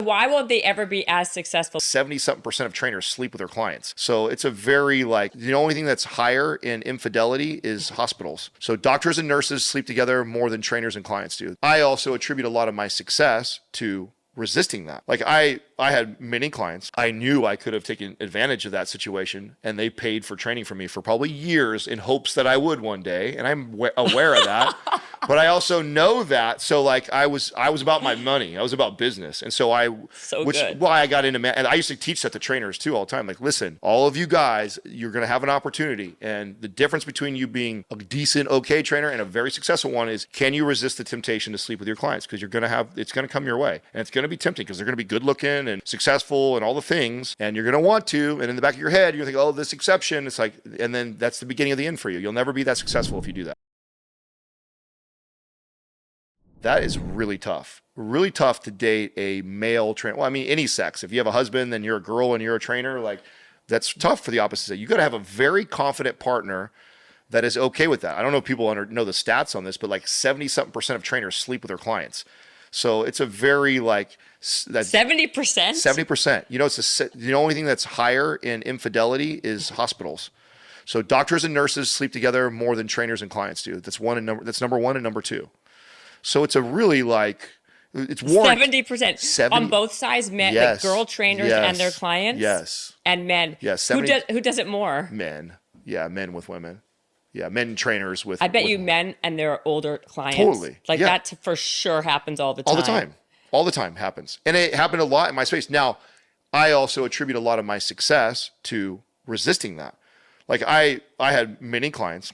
Why won't they ever be as successful? 70-something% of trainers sleep with their clients. So it's a very the only thing that's higher in infidelity is hospitals. So doctors and nurses sleep together more than trainers and clients do. I also attribute a lot of my success to resisting that. Like I had many clients. I knew I could have taken advantage of that situation, and they paid for training from me for probably years in hopes that I would one day. And I'm aware of that. But I also know that. So like I was about my money. I was about business. And so which is why I got into and I used to teach that to trainers too all the time. Like, listen, all of you guys, you're going to have an opportunity. And the difference between you being a decent, okay trainer and a very successful one is, can you resist the temptation to sleep with your clients? Because it's going to come your way. And it's going to be tempting because they're going to be good looking and successful and all the things. And you're going to want to. And in the back of your head, you're going to think, oh, this exception. It's like, and then that's the beginning of the end for you. You'll never be that successful if you do that. That is really tough. Really tough to date a male trainer. Well, I mean, any sex. If you have a husband, then you're a girl and you're a trainer. Like, that's tough for the opposite sex. You got to have a very confident partner that is okay with that. I don't know if people know the stats on this, but like 70-something% of trainers sleep with their clients. So it's a very 70%? 70%. You know, the only thing that's higher in infidelity is hospitals. So doctors and nurses sleep together more than trainers and clients do. That's number one and number two. So it's a really it's warranted. 70% on both sides, men, yes, like girl trainers and their clients. Yes. And men. Yes. Who does it more? Men. Yeah, men with women. Yeah, men trainers with. I bet you men and their older clients. Totally. Like that for sure happens all the time. All the time. All the time happens. And it happened a lot in my space. Now, I also attribute a lot of my success to resisting that. Like I had many clients.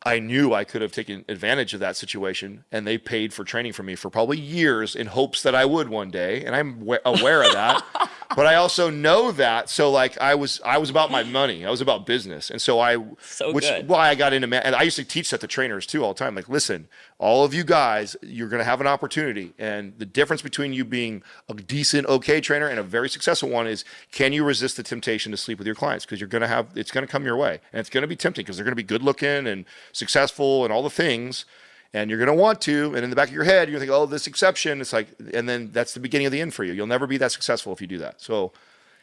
I knew I could have taken advantage of that situation, and they paid for training from me for probably years in hopes that I would one day. And I'm aware of that. But I also know that. So like I was about my money. I was about business. And so which is why I got into and I used to teach that to trainers too all the time. Like, listen, all of you guys, you're going to have an opportunity. And the difference between you being a decent, okay trainer and a very successful one is, can you resist the temptation to sleep with your clients? Because it's going to come your way. And it's going to be tempting because they're going to be good looking and successful and all the things. And you're going to want to, and in the back of your head, you're going to think, oh, this exception. It's like, and then that's the beginning of the end for you. You'll never be that successful if you do that. So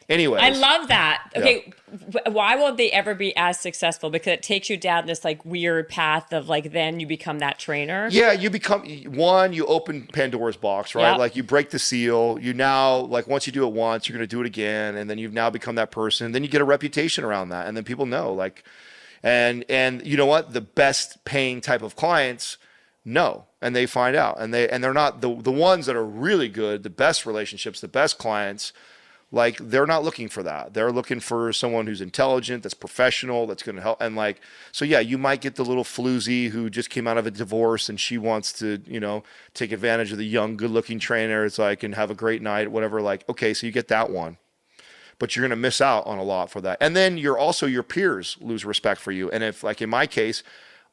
anyway. I love that. Okay. Yeah. Why won't they ever be as successful? Because it takes you down this like weird path of like, then you become that trainer. Yeah. You open Pandora's box, right? Yep. Like you break the seal. You now, like once you do it once, you're going to do it again. And then you've now become that person. Then you get a reputation around that. And then people know like, and you know what? The best paying type of clients know, and they find out, and they're not the ones that are really good, the best relationships, the best clients. Like they're not looking for that. They're looking for someone who's intelligent, that's professional, that's going to help. And like, so yeah, you might get the little floozy who just came out of a divorce and she wants to, take advantage of the young, good-looking trainer. It's like, and have a great night, whatever. Like, okay, so you get that one. But you're going to miss out on a lot for that. And then your peers lose respect for you. And if, like in my case,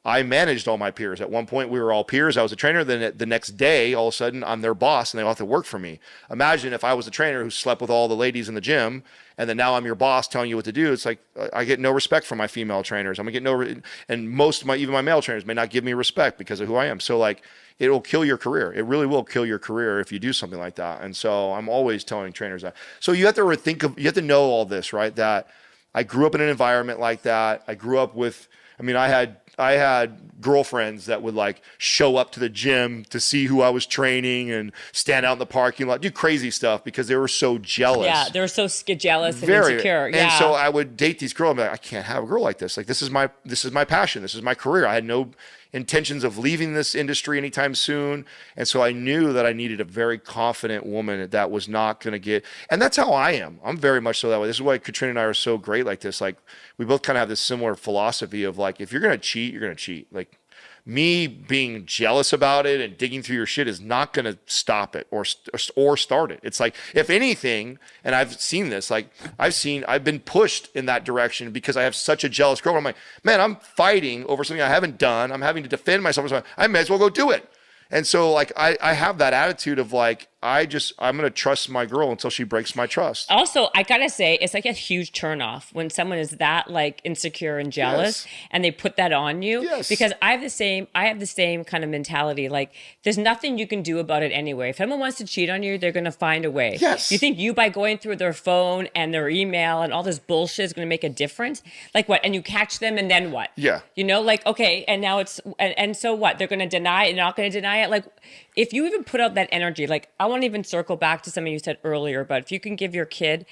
I managed all my peers. At one point, we were all peers. I was a trainer. Then the next day, all of a sudden, I'm their boss, and they all have to work for me. Imagine if I was a trainer who slept with all the ladies in the gym, and then now I'm your boss telling you what to do. It's like I get no respect from my female trainers. I'm gonna get and most of even my male trainers may not give me respect because of who I am. So like, it will kill your career. It really will kill your career if you do something like that. And so I'm always telling trainers that. So you have to know all this, right? That I grew up in an environment like that. I grew up with. I had girlfriends that would like show up to the gym to see who I was training and stand out in the parking lot, do crazy stuff because they were so jealous. Yeah, they were so jealous and insecure. And so I would date these girls. I'm like, I can't have a girl like this. Like this is my passion. This is my career. I had no intentions of leaving this industry anytime soon. And so I knew that I needed a very confident woman that was not going to get, and that's how I am. I'm very much so that way. This is why Katrina and I are so great like this. Like we both kind of have this similar philosophy of like, if you're going to cheat, you're going to cheat. Like me being jealous about it and digging through your shit is not going to stop it or start it. It's like, if anything, and I've seen this, like I've been pushed in that direction because I have such a jealous girl. I'm like, man, I'm fighting over something I haven't done. I'm having to defend myself. I may as well go do it. And so like, I have that attitude of like, I'm going to trust my girl until she breaks my trust. Also, I gotta say, it's like a huge turnoff when someone is that like insecure and jealous, and they put that on you. Yes. Because I have the same kind of mentality. Like, there's nothing you can do about it anyway. If someone wants to cheat on you, they're gonna find a way. Yes. You think you, by going through their phone and their email and all this bullshit, is gonna make a difference? Like what? And you catch them, and then what? Yeah. You know, like, okay, and now it's and so what? They're gonna deny it, not gonna deny it. Like, if you even put out that energy, like, I won't even circle back to something you said earlier, but if you can give your kid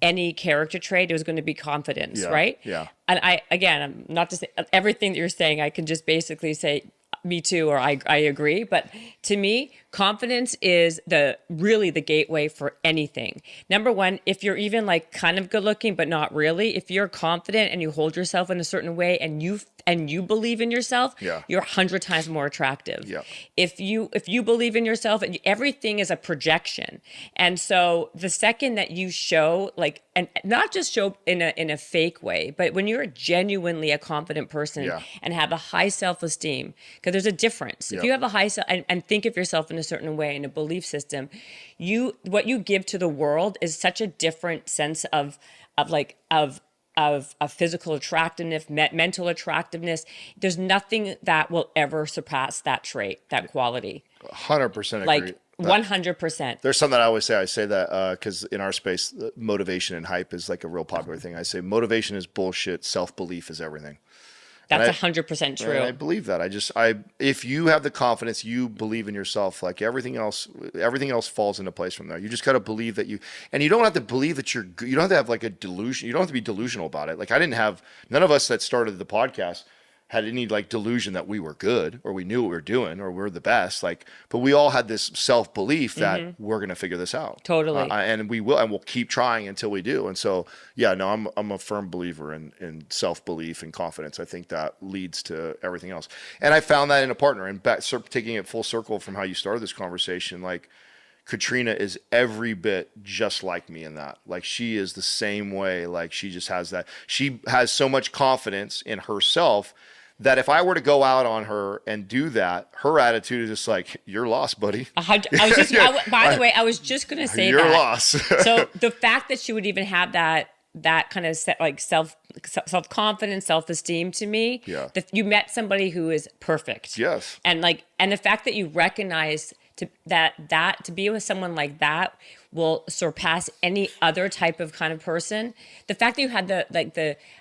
any character trait, it was going to be confidence, right? Yeah. And I'm not to say everything that you're saying, I can just basically say, me too, or I agree. But to me, confidence is really the gateway for anything. Number one, if you're even like kind of good looking, but not really, if you're confident and you hold yourself in a certain way and you believe in yourself, you're 100 times more attractive. Yeah. If you believe in yourself, and everything is a projection. And so the second that you show, like, and not just show in a fake way, but when you're genuinely a confident person and have a high self-esteem, because there's a difference. If you have a high and think of yourself in a certain way, in a belief system, what you give to the world is such a different sense of physical attractiveness, mental attractiveness. There's nothing that will ever surpass that trait, that quality. 100% agree. Like 100%. There's something I always say. I say that because in our space, motivation and hype is like a real popular thing. I say motivation is bullshit. Self-belief is everything. That's 100% true. And I believe that. If you have the confidence, you believe in yourself, like everything else falls into place from there. You just got to believe that and you don't have to believe that you don't have to have like a delusion. You don't have to be delusional about it. Like none of us that started the podcast had any like delusion that we were good or we knew what we were doing or we're the best. Like, but we all had this self-belief that we're going to figure this out. Totally. And we will, and we'll keep trying until we do. And so, I'm a firm believer in self-belief and confidence. I think that leads to everything else. And I found that in a partner, and taking it full circle from how you started this conversation, like Katrina is every bit just like me in that. Like, she is the same way. Like, she just has that. She has so much confidence in herself that if I were to go out on her and do that, her attitude is just like, "You're lost, buddy." By the way, I was just going to say you're lost. So the fact that she would even have that kind of self-confidence, self-esteem, to me, that you met somebody who is perfect. Yes. And the fact that you recognize that to be with someone like that will surpass any other type of kind of person. The fact that you had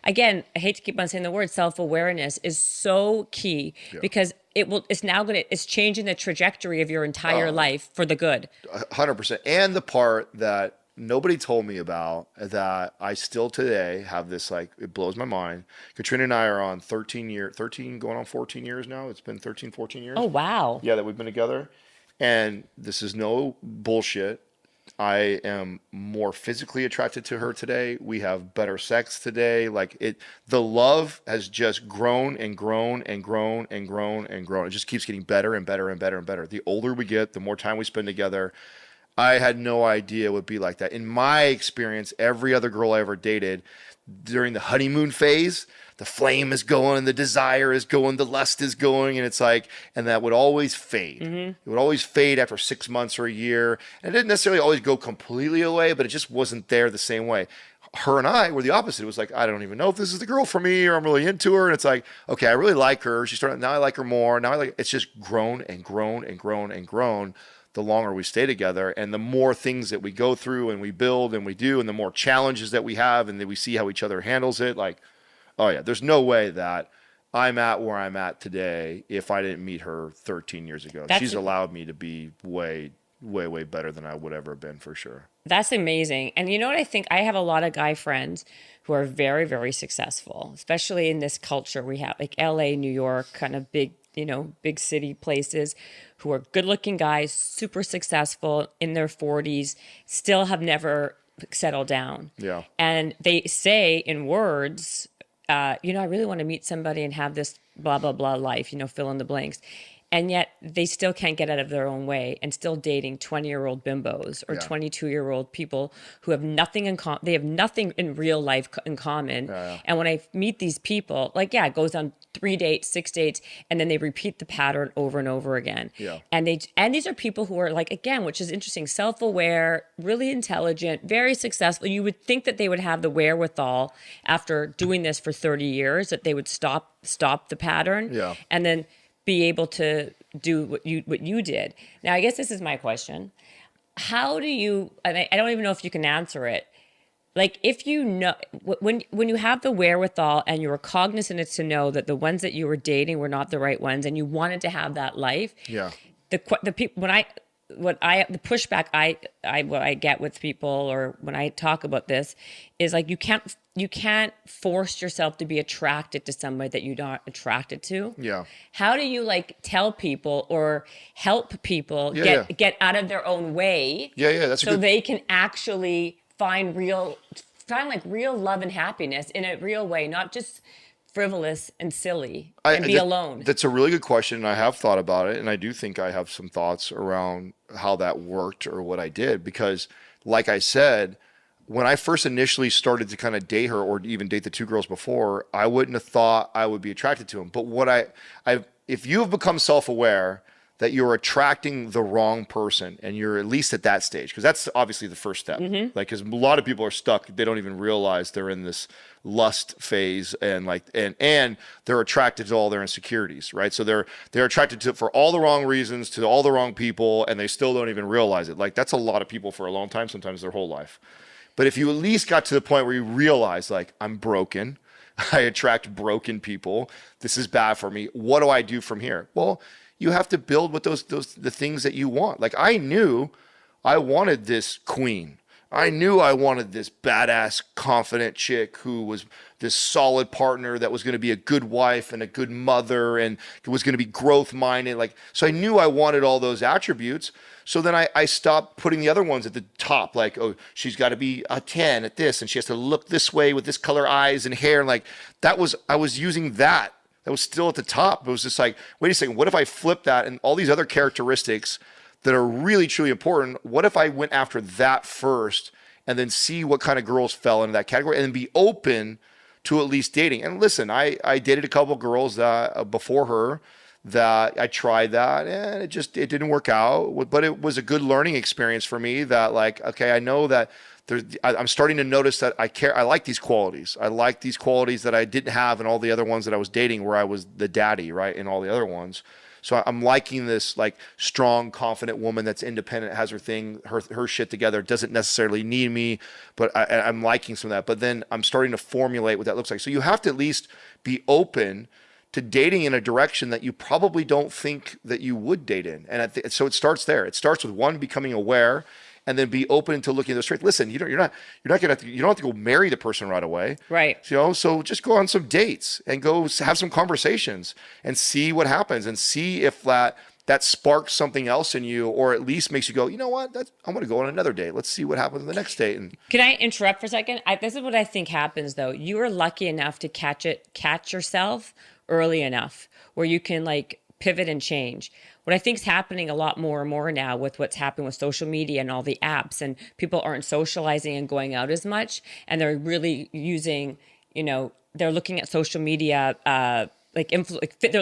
again, I hate to keep on saying the word, self-awareness is so key, because it's changing the trajectory of your entire life for the good. 100%. And the part that nobody told me about, that I still today have this, like, it blows my mind. Katrina and I are on 13 going on 14 years now. It's been 13, 14 years. Oh, wow. Yeah, that we've been together. And this is no bullshit. I am more physically attracted to her today. We have better sex today. The love has just grown and grown and grown and grown and grown. It just keeps getting better and better and better and better. The older we get, the more time we spend together. I had no idea it would be like that. In my experience, every other girl I ever dated, during the honeymoon phase, the flame is going, the desire is going, the lust is going, and it's like, and that would always fade. Mm-hmm. It would always fade after 6 months or a year. And it didn't necessarily always go completely away, but it just wasn't there the same way. Her and I were the opposite. It was like, I don't even know if this is the girl for me, or I'm really into her. And it's like, okay, I really like her. Now I like her more. It's just grown and grown and grown and grown the longer we stay together, and the more things that we go through and we build and we do, and the more challenges that we have, and then we see how each other handles it. Like, oh yeah, there's no way that I'm at where I'm at today if I didn't meet her 13 years ago. She's allowed me to be way, way, way better than I would ever have been, for sure. That's amazing. And you know what I think? I have a lot of guy friends who are very, very successful, especially in this culture we have, like LA, New York, kind of big city places, who are good-looking guys, super successful, in their 40s, still have never settled down. Yeah. And they say in words, I really want to meet somebody and have this blah, blah, blah life, fill in the blanks. and yet they still can't get out of their own way and still dating 20-year-old bimbos or Yeah. 22-year-old people who have nothing in common. They have nothing in real life in common. And when I meet these people, like, yeah, it goes on 3 dates, 6 dates, and then they repeat the pattern over and over again. Yeah. And these are people who are, like, again, which is interesting, self-aware, really intelligent, very successful. You would think that they would have the wherewithal after doing this for 30 years, that they would stop the pattern. Yeah. And then be able to do what you did. Now, I guess this is my question. How do you, and I don't even know if you can answer it. Like, if you know, when you have the wherewithal and you were cognizant to know that the ones that you were dating were not the right ones and you wanted to have that life. Yeah. The people, the pushback what I get with people, or when I talk about this, is like, you can't force yourself to be attracted to somebody that you're not attracted to. Yeah. How do you, like, tell people or help people get out of their own way? Yeah. That's so they can actually find real love and happiness in a real way, not just frivolous and silly and be alone. That's a really good question, and I have thought about it, and I do think I have some thoughts around how that worked or what I did, because, like I said, when I first initially started to kind of date her, or even date the 2 girls before, I wouldn't have thought I would be attracted to them. But if you have become self-aware that you're attracting the wrong person, and you're at least at that stage, because that's obviously the first step. Like, because a lot of people are stuck; they don't even realize they're in this lust phase, and they're attracted to all their insecurities, right? So they're attracted to, for all the wrong reasons, to all the wrong people, and they still don't even realize it. Like, that's a lot of people for a long time, sometimes their whole life. But if you at least got to the point where you realize, like, I'm broken, I attract broken people, this is bad for me, what do I do from here? Well, you have to build with the things that you want. Like, I knew I wanted this queen. I knew I wanted this badass, confident chick who was this solid partner that was going to be a good wife and a good mother and was going to be growth minded. Like, so I knew I wanted all those attributes. So then I stopped putting the other ones at the top. Like, oh, she's got to be a 10 at this, and she has to look this way with this color eyes and hair. And like, I was using that. That was still at the top. It was just like, wait a second, what if I flip that and all these other characteristics that are really, truly important? What if I went after that first and then see what kind of girls fell into that category, and then be open to at least dating? And listen, I dated a couple girls that before her that I tried that, and it didn't work out. But it was a good learning experience for me that, like, okay, I know that I'm starting to notice that I like these qualities. I like these qualities that I didn't have in all the other ones that I was dating, where I was the daddy, right, in all the other ones. So I'm liking this, like, strong, confident woman that's independent, has her thing, her shit together, doesn't necessarily need me, but I'm liking some of that. But then I'm starting to formulate what that looks like. So you have to at least be open to dating in a direction that you probably don't think that you would date in. And so it starts there. It starts with, one, becoming aware, and then be open to looking at those traits. Listen, you don't have to go marry the person right away. Right. So just go on some dates and go have some conversations and see what happens, and see if that sparks something else in you, or at least makes you go, you know what, I'm going to go on another date. Let's see what happens on the next date. And can I interrupt for a second? This is what I think happens, though. You are lucky enough to catch yourself early enough where you can, like, pivot and change. What I think is happening a lot more and more now with what's happening with social media and all the apps, and people aren't socializing and going out as much, and they're really using, they're looking at social media, they're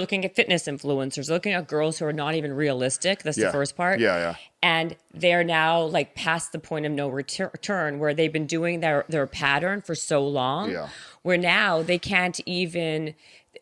looking at fitness influencers, looking at girls who are not even realistic. That's the first part. Yeah. And they're now, like, past the point of no return, where they've been doing their pattern for so long, where now they can't even.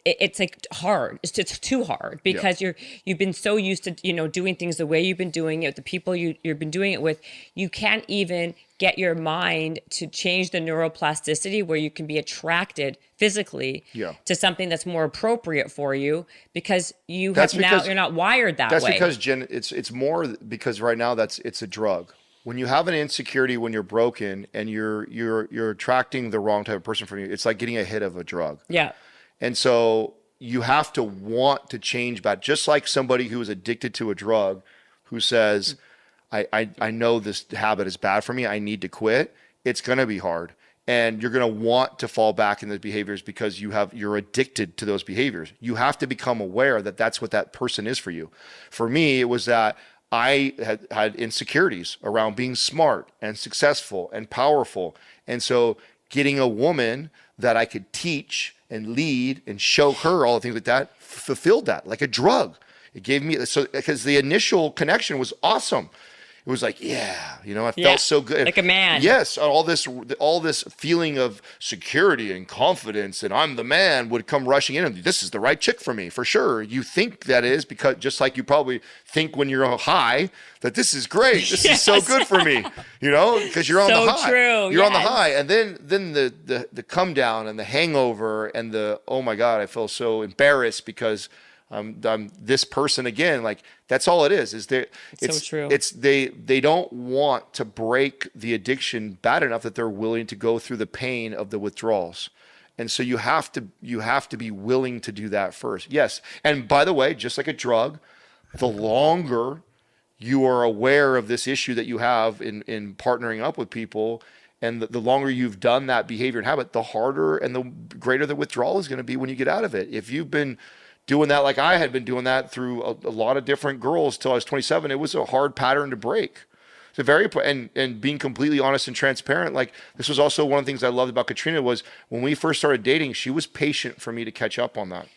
It's like hard. It's too hard, because you've been so used to, doing things the way you've been doing it, the people you've been doing it with. You can't even get your mind to change the neuroplasticity where you can be attracted physically to something that's more appropriate for you, because you're not wired that way. That's because, Jen, it's more because right now it's a drug. When you have an insecurity, when you're broken and you're attracting the wrong type of person from you, it's like getting a hit of a drug. Yeah. And so you have to want to change back, just like somebody who is addicted to a drug who says, I know this habit is bad for me, I need to quit. It's going to be hard. and you're going to want to fall back in those behaviors because you're addicted to those behaviors. You have to become aware that that's what that person is for you. For me, it was that I had insecurities around being smart and successful and powerful. And so getting a woman that I could teach and lead and show her all the things like that fulfilled that like a drug. It gave me, so because the initial connection was awesome. It was like, yeah, I felt so good. Like a man. Yes. All this feeling of security and confidence and I'm the man would come rushing in and this is the right chick for me, for sure. You think that is because just like you probably think when you're high that this is great. This is so good for me, because you're on the high. True. You're on the high. And then the come down and the hangover and oh my God, I feel so embarrassed because I'm this person again. Like that's all it is. It's so true. They don't want to break the addiction bad enough that they're willing to go through the pain of the withdrawals. And so you have to be willing to do that first. Yes. And by the way, just like a drug, the longer you are aware of this issue that you have in partnering up with people, and the longer you've done that behavior and habit, the harder and the greater the withdrawal is going to be when you get out of it. If you've been doing that like I had been doing that through a lot of different girls till I was 27, it was a hard pattern to break. It's and being completely honest and transparent. Like this was also one of the things I loved about Katrina was when we first started dating, she was patient for me to catch up on that.